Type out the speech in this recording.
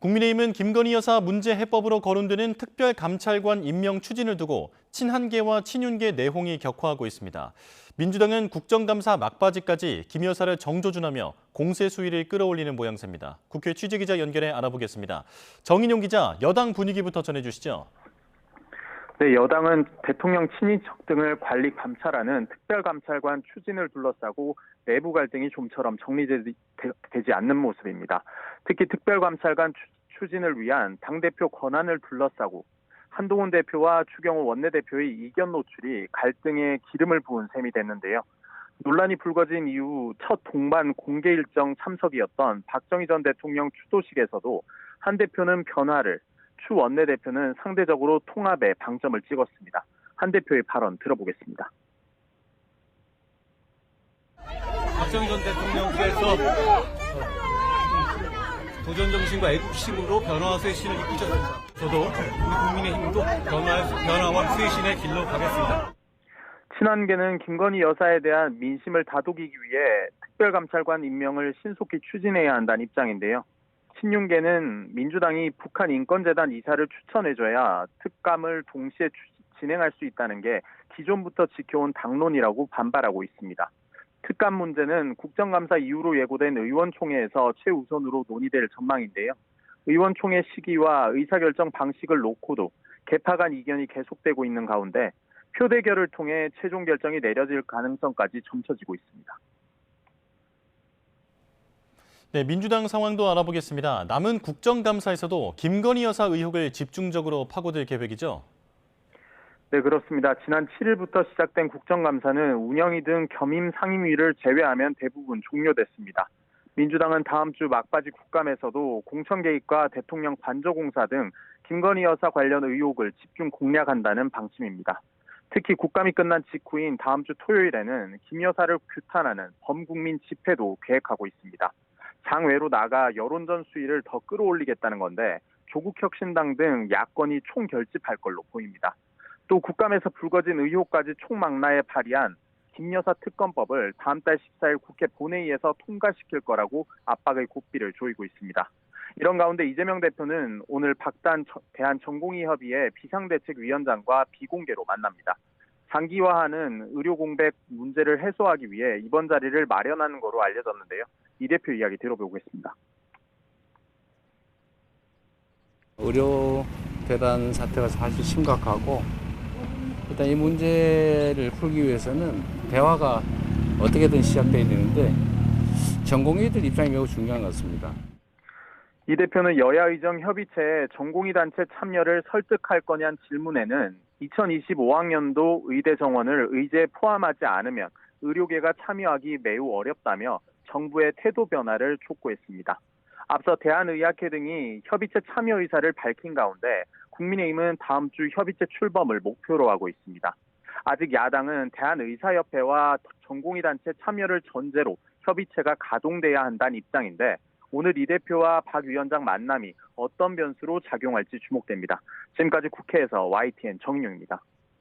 국민의힘은 김건희 여사 문제 해법으로 거론되는 특별감찰관 임명 추진을 두고 친한계와 친윤계 내홍이 격화하고 있습니다. 민주당은 국정감사 막바지까지 김 여사를 정조준하며 공세 수위를 끌어올리는 모양새입니다. 국회 취재기자 연결해 알아보겠습니다. 정인용 기자, 여당 분위기부터 전해주시죠. 네, 여당은 대통령 친인척 등을 관리 감찰하는 특별감찰관 추진을 둘러싸고 내부 갈등이 좀처럼 정리되지 않는 모습입니다. 특히 특별감찰관 추진을 위한 당대표 권한을 둘러싸고 한동훈 대표와 추경호 원내대표의 이견 노출이 갈등에 기름을 부은 셈이 됐는데요. 논란이 불거진 이후 첫 동반 공개 일정 참석이었던 박정희 전 대통령 추도식에서도 한 대표는 변화를, 추 원내대표는 상대적으로 통합에 방점을 찍었습니다. 한 대표의 발언 들어보겠습니다. 박정희 전 대통령께서 도전정신과 애국심으로 변화와 쇄신을 이끄셨습니다. 저도 우리 국민의힘도 변화와 쇄신의 길로 가겠습니다. 친한계는 김건희 여사에 대한 민심을 다독이기 위해 특별감찰관 임명을 신속히 추진해야 한다는 입장인데요. 친윤계는 민주당이 북한 인권재단 이사를 추천해줘야 특감을 동시에 진행할 수 있다는 게 기존부터 지켜온 당론이라고 반발하고 있습니다. 특감 문제는 국정감사 이후로 예고된 의원총회에서 최우선으로 논의될 전망인데요. 의원총회 시기와 의사결정 방식을 놓고도 개파 간 이견이 계속되고 있는 가운데 표대결을 통해 최종 결정이 내려질 가능성까지 점쳐지고 있습니다. 네, 민주당 상황도 알아보겠습니다. 남은 국정감사에서도 김건희 여사 의혹을 집중적으로 파고들 계획이죠? 네, 그렇습니다. 지난 7일부터 시작된 국정감사는 운영위 등 겸임 상임위를 제외하면 대부분 종료됐습니다. 민주당은 다음 주 막바지 국감에서도 공천 개입과 대통령 관저공사 등 김건희 여사 관련 의혹을 집중 공략한다는 방침입니다. 특히 국감이 끝난 직후인 다음 주 토요일에는 김 여사를 규탄하는 범국민 집회도 계획하고 있습니다. 장외로 나가 여론전 수위를 더 끌어올리겠다는 건데 조국혁신당 등 야권이 총결집할 걸로 보입니다. 또 국감에서 불거진 의혹까지 총망라에 발의한 김 여사 특검법을 다음 달 14일 국회 본회의에서 통과시킬 거라고 압박의 고삐를 조이고 있습니다. 이런 가운데 이재명 대표는 오늘 박단 대한전공의협의회 비상대책위원장과 비공개로 만납니다. 장기화하는 의료 공백 문제를 해소하기 위해 이번 자리를 마련하는 거로 알려졌는데요. 이 대표 이야기 들어보겠습니다. 의료 대란 사태가 사실 심각하고 일단 이 문제를 풀기 위해서는 대화가 어떻게든 시작돼야 되는데 전공의들 입장이 매우 중요한 것 같습니다. 이 대표는 여야 의정 협의체에 전공의 단체 참여를 설득할 거냐는 질문에는 2025학년도 의대 정원을 의제에 포함하지 않으면 의료계가 참여하기 매우 어렵다며 정부의 태도 변화를 촉구했습니다. 앞서 대한의학회 등이 협의체 참여 의사를 밝힌 가운데 국민의힘은 다음 주 협의체 출범을 목표로 하고 있습니다. 아직 야당은 대한의사협회와 전공의 단체 참여를 전제로 협의체가 가동돼야 한다는 입장인데 오늘 이 대표와 박 위원장 만남이 어떤 변수로 작용할지 주목됩니다. 지금까지 국회에서 YTN 정인용입니다.